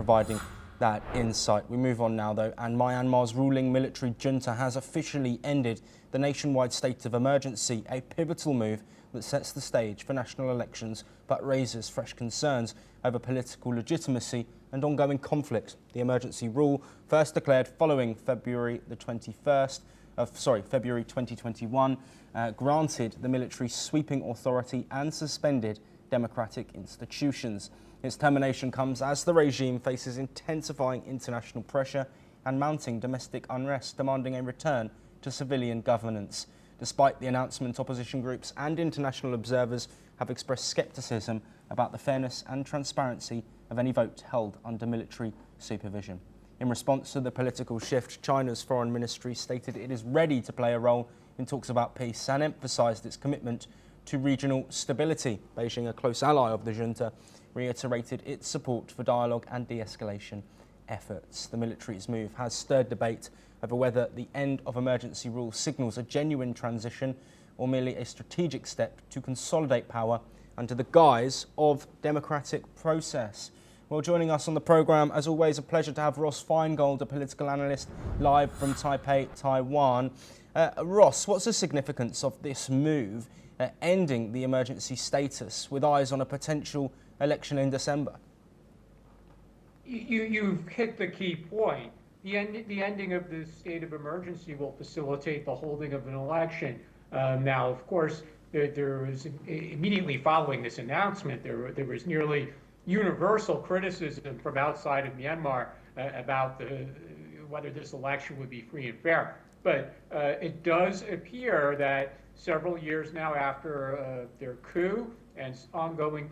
providing that insight. We move on now, though, and Myanmar's ruling military junta has officially ended the nationwide state of emergency, a pivotal move that sets the stage for national elections but raises fresh concerns over political legitimacy and ongoing conflict. The emergency rule, first declared following February 2021, granted the military sweeping authority and suspended democratic institutions. Its termination comes as the regime faces intensifying international pressure and mounting domestic unrest, demanding a return to civilian governance. Despite the announcement, opposition groups and international observers have expressed scepticism about the fairness and transparency of any vote held under military supervision. In response to the political shift, China's foreign ministry stated it is ready to play a role in talks about peace and emphasised its commitment to regional stability. Beijing, a close ally of the junta, reiterated its support for dialogue and de-escalation efforts. The military's move has stirred debate over whether the end of emergency rule signals a genuine transition or merely a strategic step to consolidate power under the guise of democratic process. Well, joining us on the programme, as always, a pleasure to have Ross Feingold, a political analyst, live from Taipei, Taiwan. Ross, what's the significance of this move ending the emergency status with eyes on a potential election in December? You've hit the key point. The ending of the state of emergency will facilitate the holding of an election. Now, of course, there was immediately following this announcement, there was nearly universal criticism from outside of Myanmar about whether this election would be free and fair. But it does appear that several years now after their coup and ongoing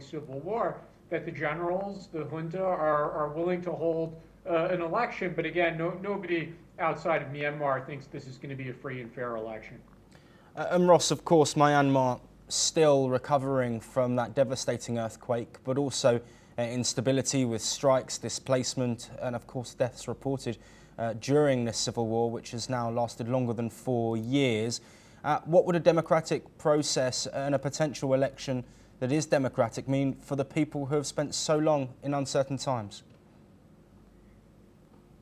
civil war, that the generals, the junta, are willing to hold an election. But again, nobody outside of Myanmar thinks this is going to be a free and fair election. And Ross, of course, Myanmar still recovering from that devastating earthquake, but also instability with strikes, displacement, and of course deaths reported during this civil war, which has now lasted longer than 4 years. What would a democratic process and a potential election that is democratic mean for the people who have spent so long in uncertain times?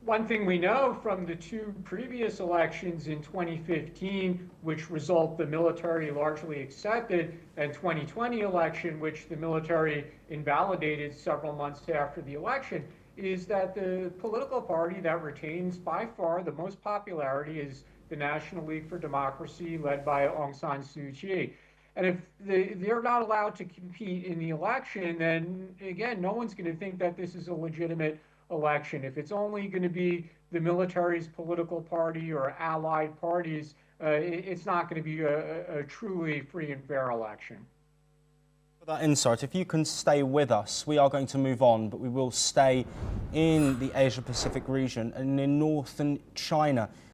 One thing we know from the two previous elections in 2015, which result the military largely accepted, and 2020 election, which the military invalidated several months after the election, is that the political party that retains by far the most popularity is the National League for Democracy, led by Aung San Suu Kyi. And if they're not allowed to compete in the election, then again, no one's going to think that this is a legitimate election. If it's only going to be the military's political party or allied parties, it's not going to be a truly free and fair election. For that insight, if you can stay with us, we are going to move on, but we will stay in the Asia-Pacific region and in northern China.